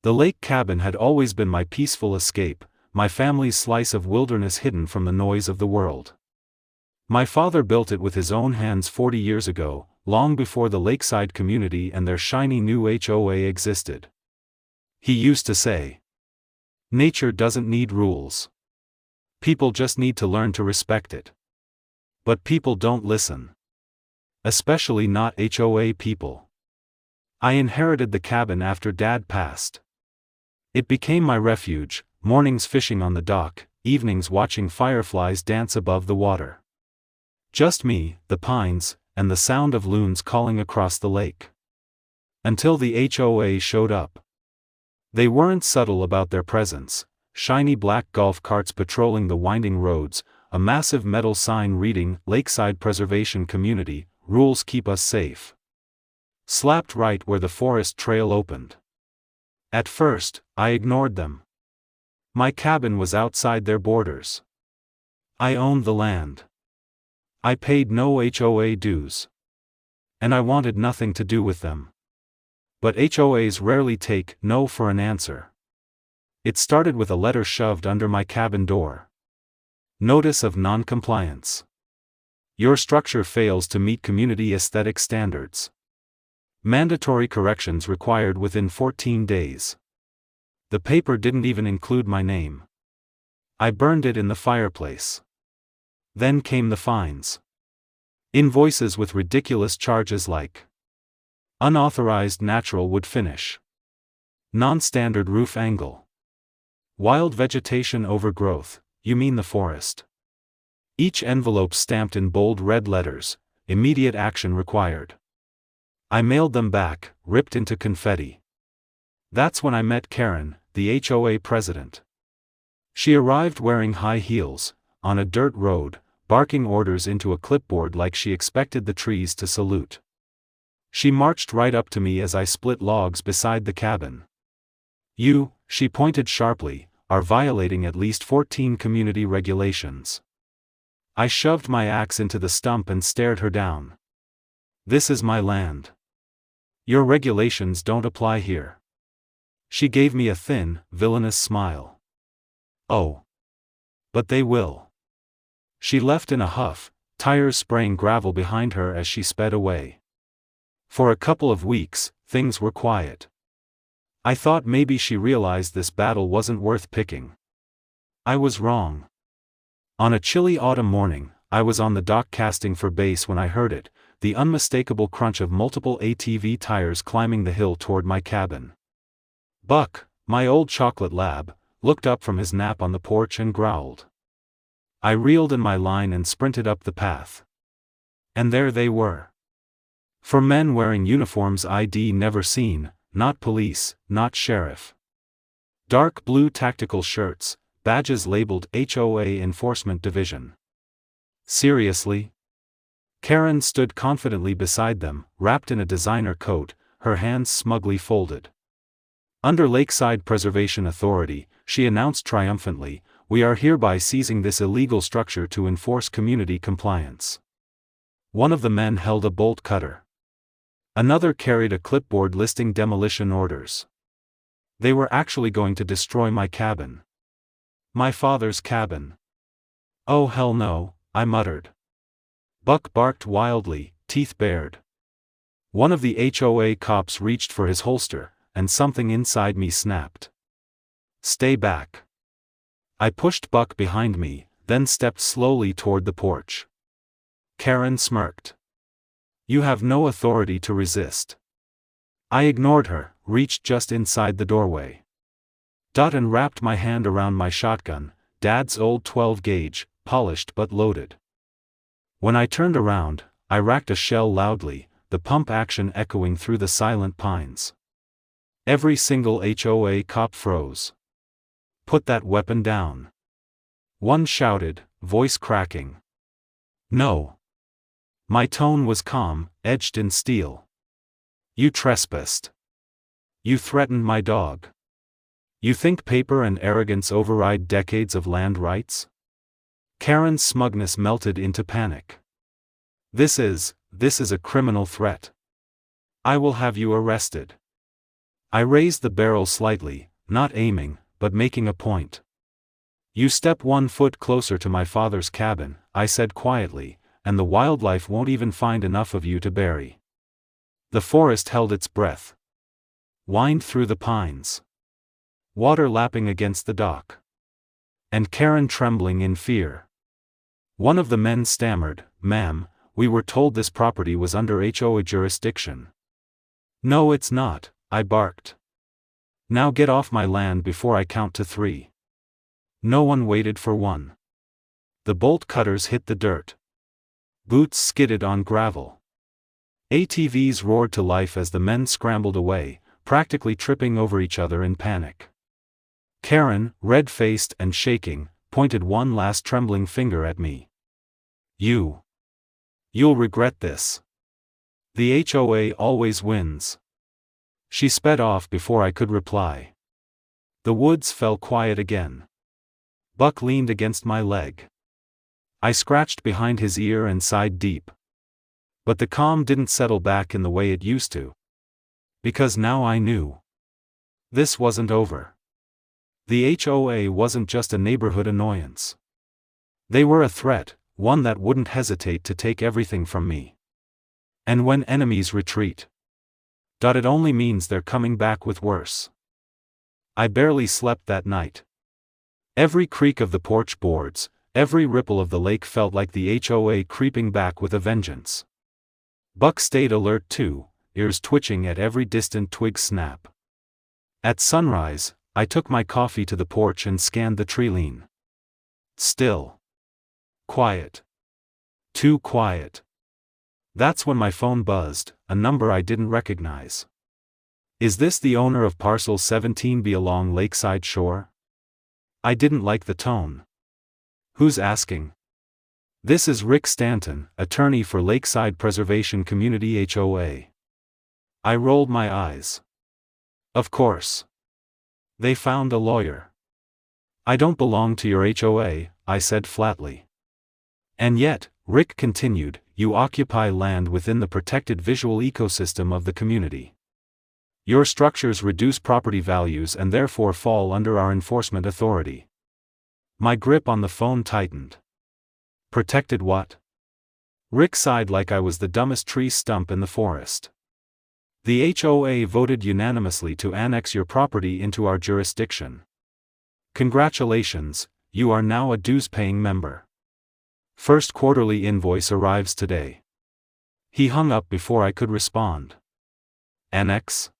The lake cabin had always been my peaceful escape, my family's slice of wilderness hidden from the noise of the world. My father built it with his own hands 40 years ago, long before the lakeside community and their shiny new HOA existed. He used to say, "Nature doesn't need rules. People just need to learn to respect it." But people don't listen. Especially not HOA people. I inherited the cabin after Dad passed. It became my refuge, mornings fishing on the dock, evenings watching fireflies dance above the water. Just me, the pines, and the sound of loons calling across the lake. Until the HOA showed up. They weren't subtle about their presence, shiny black golf carts patrolling the winding roads, a massive metal sign reading "Lakeside Preservation Community, Rules Keep Us Safe," slapped right where the forest trail opened. At first, I ignored them. My cabin was outside their borders. I owned the land. I paid no HOA dues. And I wanted nothing to do with them. But HOAs rarely take no for an answer. It started with a letter shoved under my cabin door. Notice of non-compliance. Your structure fails to meet community aesthetic standards. Mandatory corrections required within 14 days. The paper didn't even include my name. I burned it in the fireplace. Then came the fines. Invoices with ridiculous charges like unauthorized natural wood finish, non-standard roof angle, wild vegetation overgrowth, you mean the forest. Each envelope stamped in bold red letters, immediate action required. I mailed them back, ripped into confetti. That's when I met Karen, the HOA president. She arrived wearing high heels, on a dirt road, barking orders into a clipboard like she expected the trees to salute. She marched right up to me as I split logs beside the cabin. "You," she pointed sharply, "are violating at least 14 community regulations." I shoved my axe into the stump and stared her down. "This is my land. Your regulations don't apply here." She gave me a thin, villainous smile. "Oh. But they will." She left in a huff, tires spraying gravel behind her as she sped away. For a couple of weeks, things were quiet. I thought maybe she realized this battle wasn't worth picking. I was wrong. On a chilly autumn morning, I was on the dock casting for base when I heard it, the unmistakable crunch of multiple ATV tires climbing the hill toward my cabin. Buck, my old chocolate lab, looked up from his nap on the porch and growled. I reeled in my line and sprinted up the path. And there they were. 4 men wearing uniforms ID never seen, not police, not sheriff. Dark blue tactical shirts, badges labeled HOA Enforcement Division. Seriously? Karen stood confidently beside them, wrapped in a designer coat, her hands smugly folded. Under Lakeside Preservation Authority, she announced triumphantly, "We are hereby seizing this illegal structure to enforce community compliance." One of the men held a bolt cutter. Another carried a clipboard listing demolition orders. They were actually going to destroy my cabin. My father's cabin. "Oh hell no," I muttered. Buck barked wildly, teeth bared. One of the HOA cops reached for his holster, and something inside me snapped. "Stay back." I pushed Buck behind me, then stepped slowly toward the porch. Karen smirked. "You have no authority to resist." I ignored her, reached just inside the doorway. And wrapped my hand around my shotgun, Dad's old 12-gauge, polished but loaded. When I turned around, I racked a shell loudly, the pump action echoing through the silent pines. Every single HOA cop froze. "Put that weapon down." One shouted, voice cracking. "No." My tone was calm, edged in steel. "You trespassed. You threatened my dog. You think paper and arrogance override decades of land rights?" Karen's smugness melted into panic. This is a criminal threat. I will have you arrested." I raised the barrel slightly, not aiming, but making a point. You step 1 foot closer to my father's cabin, I said quietly, and the wildlife won't even find enough of you to bury. The forest held its breath. Whined through the pines. Water lapping against the dock. And Karen trembling in fear. One of the men stammered, "Ma'am, we were told this property was under HOA jurisdiction." "No, it's not," I barked. "Now get off my land before I count to 3. No one waited for 1. The bolt cutters hit the dirt. Boots skidded on gravel. ATVs roared to life as the men scrambled away, practically tripping over each other in panic. Karen, red-faced and shaking, pointed one last trembling finger at me. You'll regret this. The HOA always wins." She sped off before I could reply. The woods fell quiet again. Buck leaned against my leg. I scratched behind his ear and sighed deep. But the calm didn't settle back in the way it used to. Because now I knew. This wasn't over. The HOA wasn't just a neighborhood annoyance. They were a threat, one that wouldn't hesitate to take everything from me. And when enemies retreat, it only means they're coming back with worse. I barely slept that night. Every creak of the porch boards, every ripple of the lake felt like the HOA creeping back with a vengeance. Buck stayed alert too, ears twitching at every distant twig snap. At sunrise, I took my coffee to the porch and scanned the treeline. Still. Quiet. Too quiet. That's when my phone buzzed, a number I didn't recognize. "Is this the owner of Parcel 17B along Lakeside Shore?" I didn't like the tone. "Who's asking?" "This is Rick Stanton, attorney for Lakeside Preservation Community HOA. I rolled my eyes. Of course. They found a lawyer. "I don't belong to your HOA, I said flatly. "And yet," Rick continued, "you occupy land within the protected visual ecosystem of the community. Your structures reduce property values and therefore fall under our enforcement authority." My grip on the phone tightened. Protected what? Rick sighed like I was the dumbest tree stump in the forest. "The HOA voted unanimously to annex your property into our jurisdiction. Congratulations, you are now a dues-paying member. First quarterly invoice arrives today." He hung up before I could respond. Annex?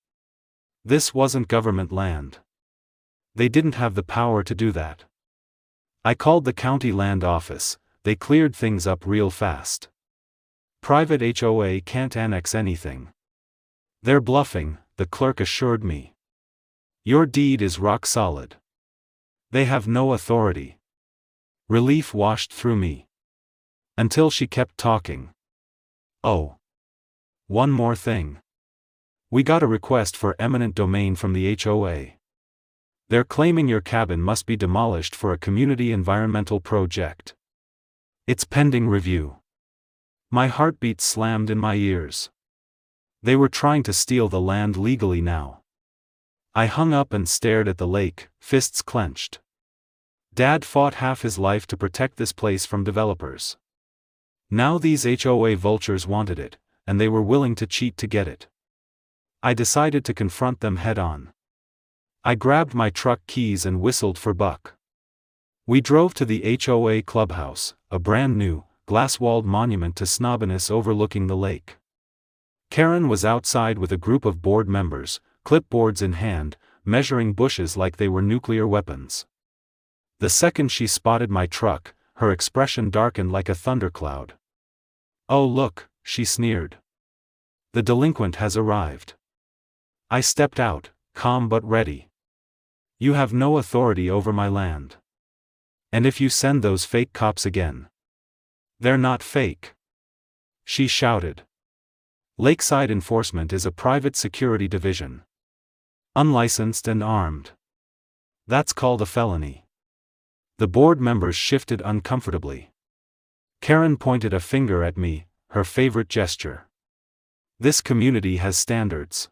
This wasn't government land. They didn't have the power to do that. I called the county land office, they cleared things up real fast. Private HOA can't annex anything. "They're bluffing," the clerk assured me. "Your deed is rock solid. They have no authority." Relief washed through me. Until she kept talking. "Oh. One more thing. We got a request for eminent domain from the HOA. They're claiming your cabin must be demolished for a community environmental project. It's pending review." My heartbeat slammed in my ears. They were trying to steal the land legally now. I hung up and stared at the lake, fists clenched. Dad fought half his life to protect this place from developers. Now these HOA vultures wanted it, and they were willing to cheat to get it. I decided to confront them head-on. I grabbed my truck keys and whistled for Buck. We drove to the HOA clubhouse, a brand-new, glass-walled monument to snobbiness overlooking the lake. Karen was outside with a group of board members, clipboards in hand, measuring bushes like they were nuclear weapons. The second she spotted my truck, her expression darkened like a thundercloud. "Oh look," she sneered. "The delinquent has arrived." I stepped out, calm but ready. "You have no authority over my land. And if you send those fake cops again." "They're not fake," she shouted. "Lakeside Enforcement is a private security division. Unlicensed and armed. That's called a felony." The board members shifted uncomfortably. Karen pointed a finger at me, her favorite gesture. "This community has standards.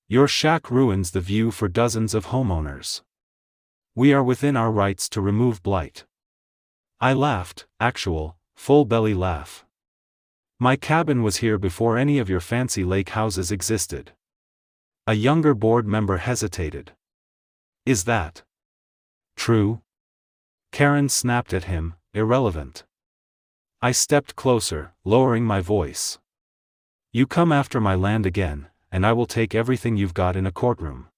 Your shack ruins the view for dozens of homeowners. We are within our rights to remove blight. I laughed, actual, full-belly laugh. My cabin was here before any of your fancy lake houses existed. A younger board member hesitated. Is that true? Karen snapped at him, irrelevant. I stepped closer, lowering my voice. You come after my land again, and I will take everything you've got in a courtroom.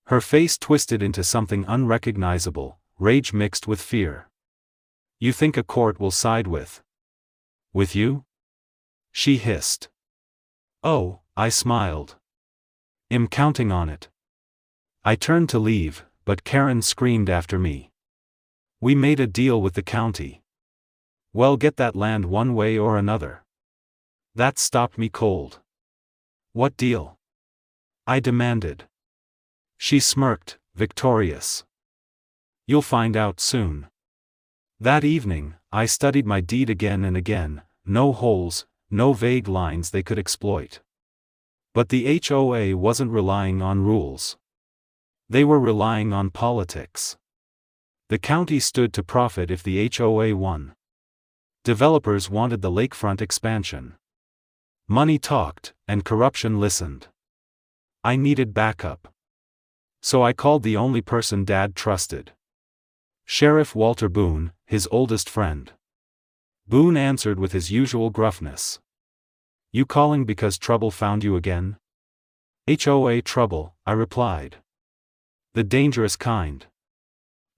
Her face twisted into something unrecognizable, rage mixed with fear. You think a court will side with you? She hissed. Oh, I smiled. I'm counting on it. I turned to leave, but Karen screamed after me. We made a deal with the county. Well, get that land one way or another. That stopped me cold. What deal? I demanded. She smirked, victorious. You'll find out soon. That evening, I studied my deed again and again, no holes, no vague lines they could exploit. But the HOA wasn't relying on rules. They were relying on politics. The county stood to profit if the HOA won. Developers wanted the lakefront expansion. Money talked, and corruption listened. I needed backup. So I called the only person Dad trusted. Sheriff Walter Boone, his oldest friend. Boone answered with his usual gruffness. You calling because trouble found you again? HOA trouble, I replied. The dangerous kind.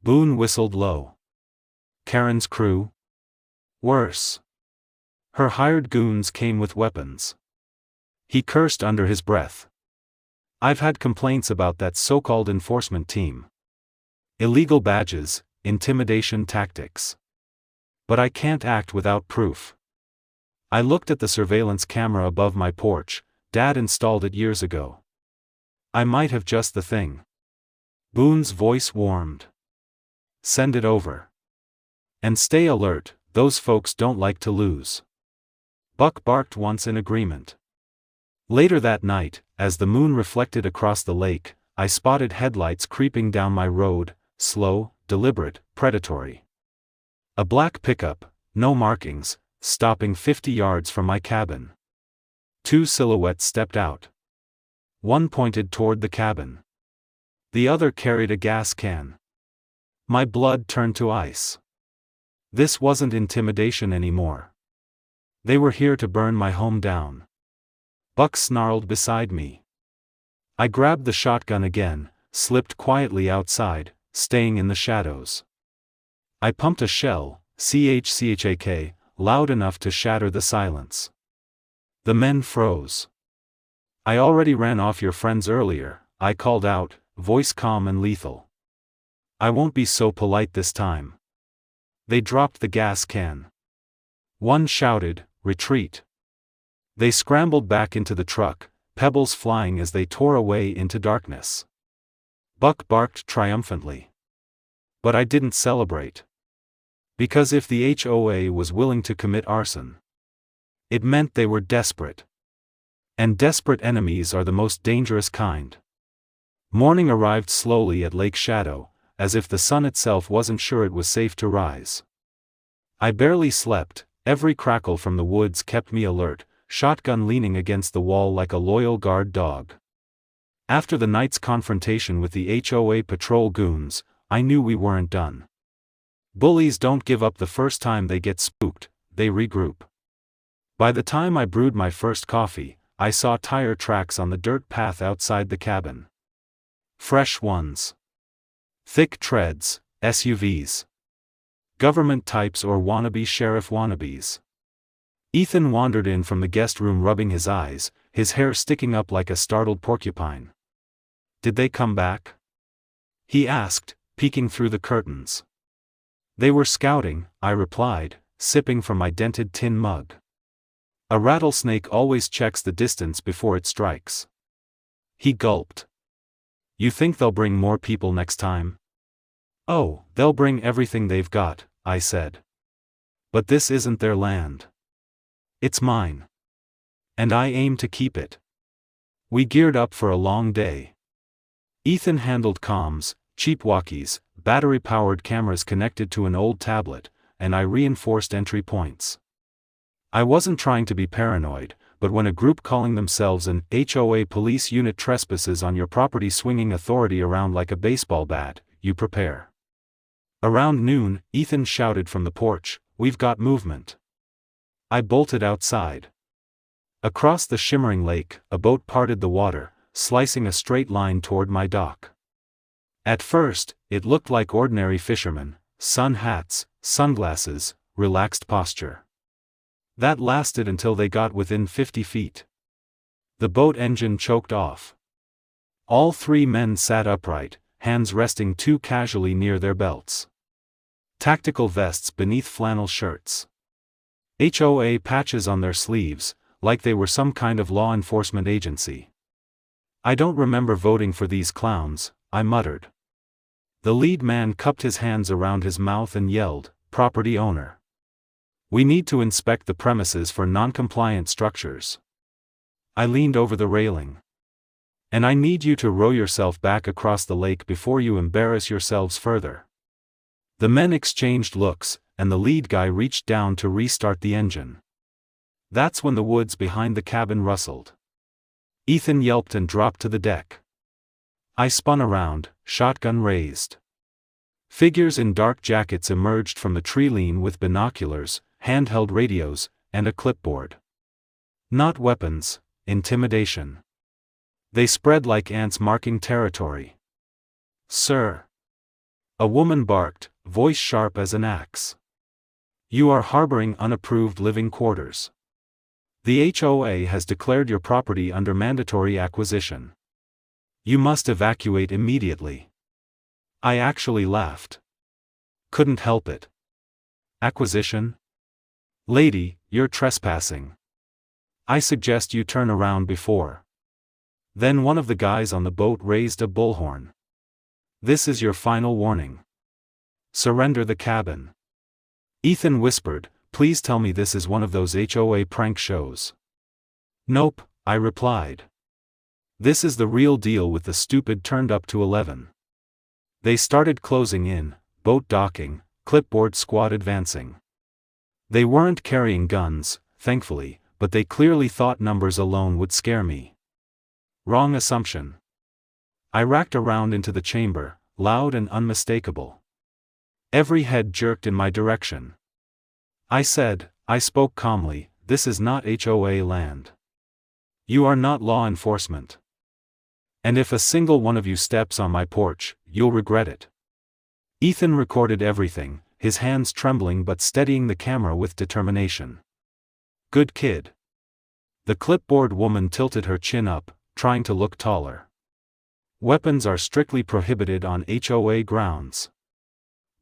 Boone whistled low. Karen's crew? Worse. Her hired goons came with weapons. He cursed under his breath. I've had complaints about that so-called enforcement team. Illegal badges, intimidation tactics. But I can't act without proof. I looked at the surveillance camera above my porch. Dad installed it years ago. I might have just the thing. Boone's voice warmed. Send it over. And stay alert, those folks don't like to lose. Buck barked once in agreement. Later that night, as the moon reflected across the lake, I spotted headlights creeping down my road, slow, deliberate, predatory. A black pickup, no markings, stopping 50 yards from my cabin. Two silhouettes stepped out. One pointed toward the cabin. The other carried a gas can. My blood turned to ice. This wasn't intimidation anymore. They were here to burn my home down. Buck snarled beside me. I grabbed the shotgun again, slipped quietly outside, staying in the shadows. I pumped a shell, CHCHAK, loud enough to shatter the silence. The men froze. I already ran off your friends earlier, I called out, voice calm and lethal. I won't be so polite this time. They dropped the gas can. One shouted, retreat. They scrambled back into the truck, pebbles flying as they tore away into darkness. Buck barked triumphantly. But I didn't celebrate. Because if the HOA was willing to commit arson, it meant they were desperate. And desperate enemies are the most dangerous kind. Morning arrived slowly at Lake Shadow, as if the sun itself wasn't sure it was safe to rise. I barely slept, every crackle from the woods kept me alert, shotgun leaning against the wall like a loyal guard dog. After the night's confrontation with the HOA patrol goons, I knew we weren't done. Bullies don't give up the first time they get spooked, they regroup. By the time I brewed my first coffee, I saw tire tracks on the dirt path outside the cabin. Fresh ones. Thick treads, SUVs. Government types or wannabe sheriff wannabes. Ethan wandered in from the guest room rubbing his eyes, his hair sticking up like a startled porcupine. Did they come back? He asked, peeking through the curtains. They were scouting, I replied, sipping from my dented tin mug. A rattlesnake always checks the distance before it strikes. He gulped. You think they'll bring more people next time? Oh, they'll bring everything they've got, I said. But this isn't their land. It's mine. And I aim to keep it. We geared up for a long day. Ethan handled comms, cheap walkies, battery-powered cameras connected to an old tablet, and I reinforced entry points. I wasn't trying to be paranoid, but when a group calling themselves an HOA police unit trespasses on your property swinging authority around like a baseball bat, you prepare. Around noon, Ethan shouted from the porch, "We've got movement." I bolted outside. Across the shimmering lake, a boat parted the water, slicing a straight line toward my dock. At first, it looked like ordinary fishermen, sun hats, sunglasses, relaxed posture. That lasted until they got within 50 feet. The boat engine choked off. All three men sat upright, hands resting too casually near their belts. Tactical vests beneath flannel shirts. HOA patches on their sleeves, like they were some kind of law enforcement agency. "I don't remember voting for these clowns," I muttered. The lead man cupped his hands around his mouth and yelled, "Property owner. We need to inspect the premises for non-compliant structures." I leaned over the railing. "And I need you to row yourself back across the lake before you embarrass yourselves further." The men exchanged looks, and the lead guy reached down to restart the engine. That's when the woods behind the cabin rustled. Ethan yelped and dropped to the deck. I spun around, shotgun raised. Figures in dark jackets emerged from the tree line with binoculars, handheld radios, and a clipboard. Not weapons, intimidation. They spread like ants marking territory. "Sir." A woman barked, voice sharp as an axe. "You are harboring unapproved living quarters. The HOA has declared your property under mandatory acquisition. You must evacuate immediately." I actually laughed. Couldn't help it. Acquisition? Lady, you're trespassing. I suggest you turn around before. Then one of the guys on the boat raised a bullhorn. "This is your final warning. Surrender the cabin." Ethan whispered, "Please tell me this is one of those HOA prank shows." "Nope," I replied. "This is the real deal with the stupid turned up to 11. They started closing in, boat docking, clipboard squad advancing. They weren't carrying guns, thankfully, but they clearly thought numbers alone would scare me. Wrong assumption. I racked around into the chamber, loud and unmistakable. Every head jerked in my direction. I spoke calmly, "This is not HOA land. You are not law enforcement. And if a single one of you steps on my porch, you'll regret it." Ethan recorded everything, his hands trembling but steadying the camera with determination. "Good kid." The clipboard woman tilted her chin up, trying to look taller. "Weapons are strictly prohibited on HOA grounds."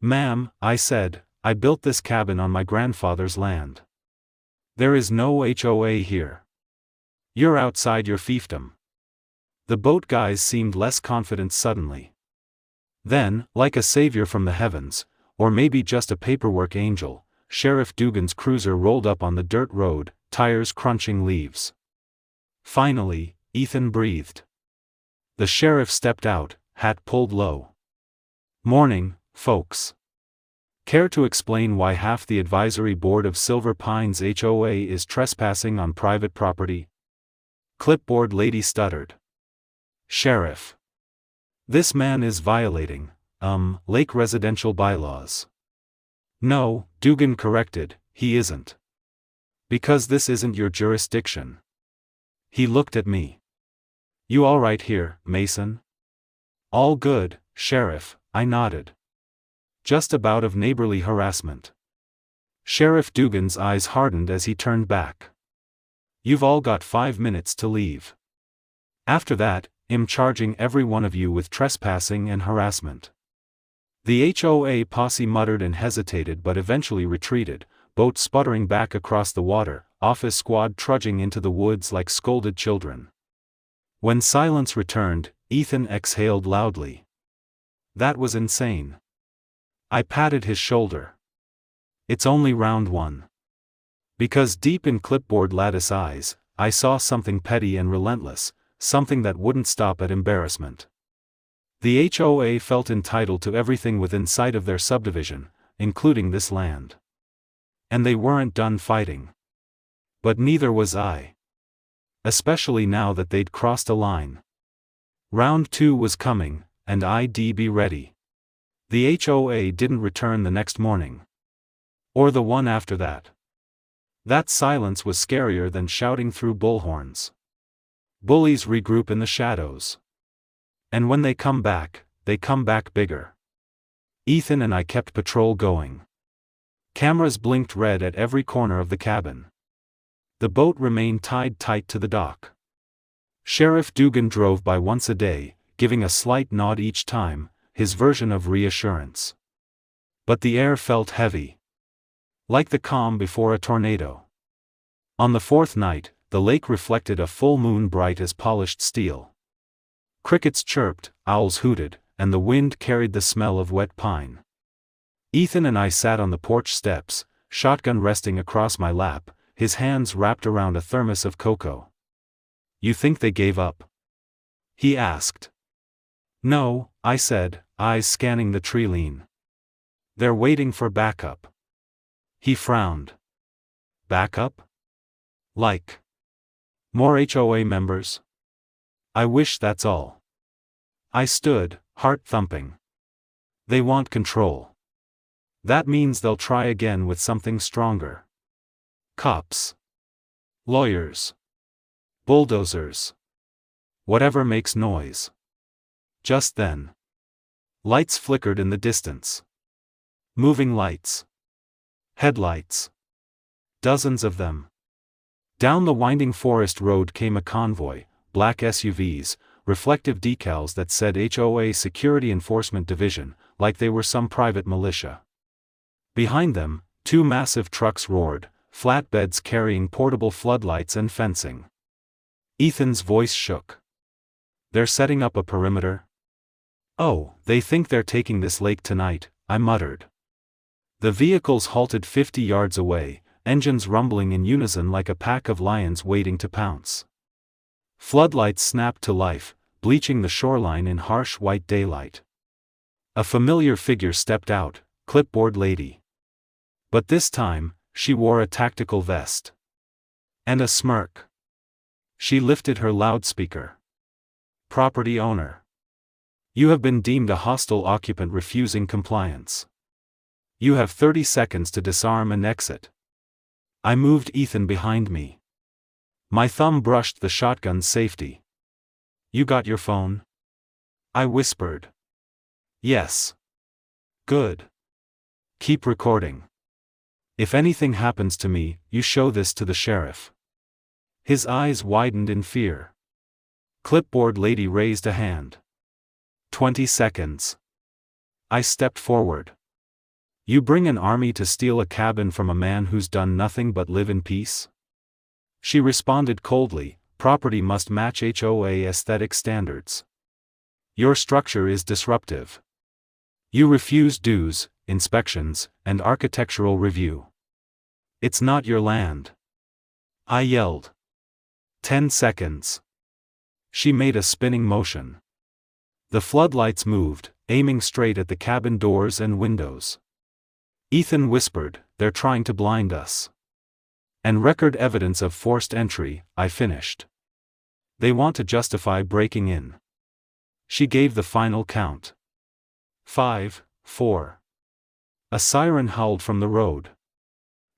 "Ma'am," I said, "I built this cabin on my grandfather's land. There is no HOA here. You're outside your fiefdom." The boat guys seemed less confident suddenly. Then, like a savior from the heavens, or maybe just a paperwork angel, Sheriff Dugan's cruiser rolled up on the dirt road, tires crunching leaves. Finally, Ethan breathed. The sheriff stepped out, hat pulled low. "Morning, folks. Care to explain why half the advisory board of Silver Pines HOA is trespassing on private property?" Clipboard lady stuttered. "Sheriff. This man is violating, lake residential bylaws." "No," Dugan corrected, "he isn't. Because this isn't your jurisdiction." He looked at me. "You all right here, Mason?" "All good, Sheriff," I nodded. "Just a bout of neighborly harassment." Sheriff Dugan's eyes hardened as he turned back. "You've all got 5 minutes to leave. After that, I'm charging every one of you with trespassing and harassment." The HOA posse muttered and hesitated but eventually retreated, boat sputtering back across the water, office squad trudging into the woods like scolded children. When silence returned, Ethan exhaled loudly. That was insane. I patted his shoulder. "It's only round one." Because deep in clipboard lattice eyes, I saw something petty and relentless, something that wouldn't stop at embarrassment. The HOA felt entitled to everything within sight of their subdivision, including this land. And they weren't done fighting. But neither was I. Especially now that they'd crossed a line. Round 2 was coming, and I'd be ready. The HOA didn't return the next morning. Or the one after that. That silence was scarier than shouting through bullhorns. Bullies regroup in the shadows. And when they come back bigger. Ethan and I kept patrol going. Cameras blinked red at every corner of the cabin. The boat remained tied tight to the dock. Sheriff Dugan drove by once a day, giving a slight nod each time, his version of reassurance. But the air felt heavy. Like the calm before a tornado. On the 4th night, the lake reflected a full moon bright as polished steel. Crickets chirped, owls hooted, and the wind carried the smell of wet pine. Ethan and I sat on the porch steps, shotgun resting across my lap, his hands wrapped around a thermos of cocoa. "You think they gave up?" he asked. "No," I said, eyes scanning the tree line. "They're waiting for backup." He frowned. "Backup? Like more HOA members?" "I wish that's all." I stood, heart thumping. "They want control. That means they'll try again with something stronger. Cops. Lawyers. Bulldozers. Whatever makes noise." Just then, lights flickered in the distance. Moving lights. Headlights. Dozens of them. Down the winding forest road came a convoy, black SUVs, reflective decals that said HOA Security Enforcement Division, like they were some private militia. Behind them, 2 massive trucks roared, flatbeds carrying portable floodlights and fencing. Ethan's voice shook. "They're setting up a perimeter?" "Oh, they think they're taking this lake tonight," I muttered. The vehicles halted 50 yards away, engines rumbling in unison like a pack of lions waiting to pounce. Floodlights snapped to life, bleaching the shoreline in harsh white daylight. A familiar figure stepped out, clipboard lady. But this time, she wore a tactical vest. And a smirk. She lifted her loudspeaker. "Property owner. You have been deemed a hostile occupant refusing compliance. You have 30 seconds to disarm and exit." I moved Ethan behind me. My thumb brushed the shotgun's safety. "You got your phone?" I whispered. "Yes." "Good. Keep recording. If anything happens to me, you show this to the sheriff." His eyes widened in fear. Clipboard lady raised a hand. 20 seconds. I stepped forward. "You bring an army to steal a cabin from a man who's done nothing but live in peace?" She responded coldly, "Property must match HOA aesthetic standards. Your structure is disruptive. You refuse dues, inspections, and architectural review. It's not your land." I yelled. 10 seconds. She made a spinning motion. The floodlights moved, aiming straight at the cabin doors and windows. Ethan whispered, "They're trying to blind us." "And record evidence of forced entry," I finished. "They want to justify breaking in." She gave the final count. 5, 4. A siren howled from the road.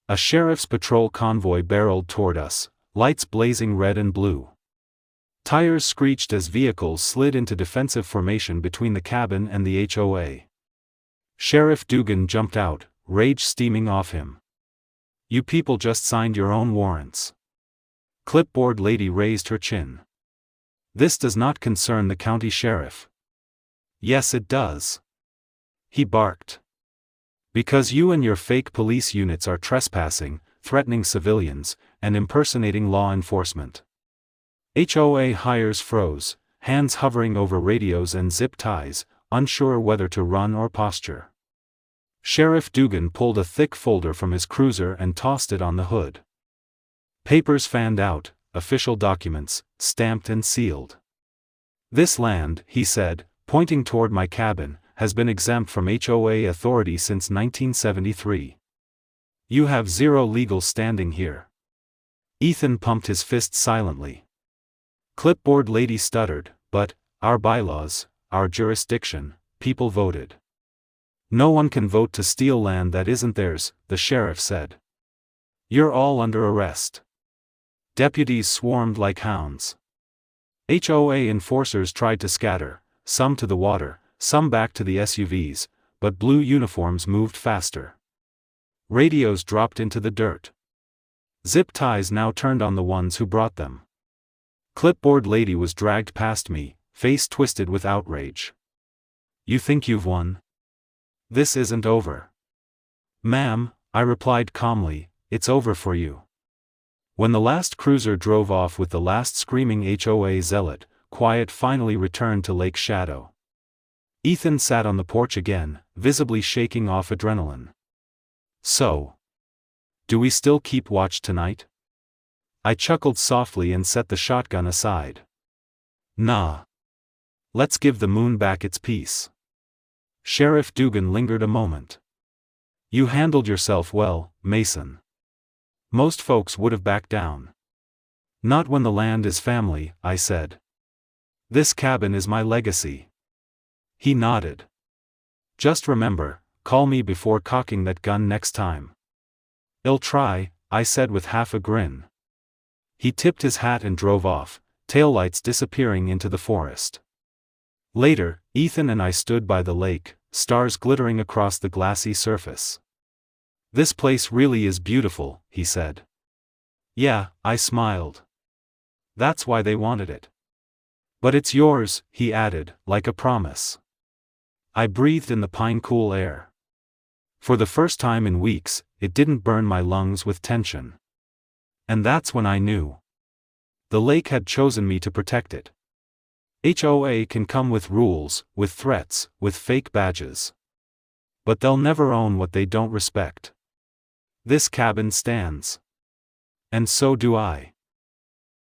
A sheriff's patrol convoy barreled toward us, lights blazing red and blue. Tires screeched as vehicles slid into defensive formation between the cabin and the HOA. Sheriff Dugan jumped out, rage steaming off him. "You people just signed your own warrants." Clipboard lady raised her chin. "This does not concern the county sheriff." "Yes it does." He barked. "Because you and your fake police units are trespassing, threatening civilians, and impersonating law enforcement." HOA hires froze, hands hovering over radios and zip ties, unsure whether to run or posture. Sheriff Dugan pulled a thick folder from his cruiser and tossed it on the hood. Papers fanned out, official documents, stamped and sealed. This land, he said, pointing toward my cabin, has been exempt from HOA authority since 1973. You have zero legal standing here. Ethan pumped his fist silently. Clipboard lady stuttered, but, our bylaws, our jurisdiction, people voted. No one can vote to steal land that isn't theirs, the sheriff said. You're all under arrest. Deputies swarmed like hounds. HOA enforcers tried to scatter, some to the water, some back to the SUVs, but blue uniforms moved faster. Radios dropped into the dirt. Zip ties now turned on the ones who brought them. Clipboard lady was dragged past me, face twisted with outrage. You think you've won? This isn't over. Ma'am, I replied calmly, it's over for you. When the last cruiser drove off with the last screaming HOA zealot, quiet finally returned to Lake Shadow. Ethan sat on the porch again, visibly shaking off adrenaline. So, do we still keep watch tonight? I chuckled softly and set the shotgun aside. Nah. Let's give the moon back its peace. Sheriff Dugan lingered a moment. You handled yourself well, Mason. Most folks would have backed down. Not when the land is family, I said. This cabin is my legacy. He nodded. Just remember, call me before cocking that gun next time. I'll try, I said with half a grin. He tipped his hat and drove off, taillights disappearing into the forest. Later, Ethan and I stood by the lake, stars glittering across the glassy surface. This place really is beautiful, he said. Yeah, I smiled. That's why they wanted it. But it's yours, he added, like a promise. I breathed in the pine-cool air. For the first time in weeks, it didn't burn my lungs with tension. And that's when I knew. The lake had chosen me to protect it. HOA can come with rules, with threats, with fake badges. But they'll never own what they don't respect. This cabin stands. And so do I.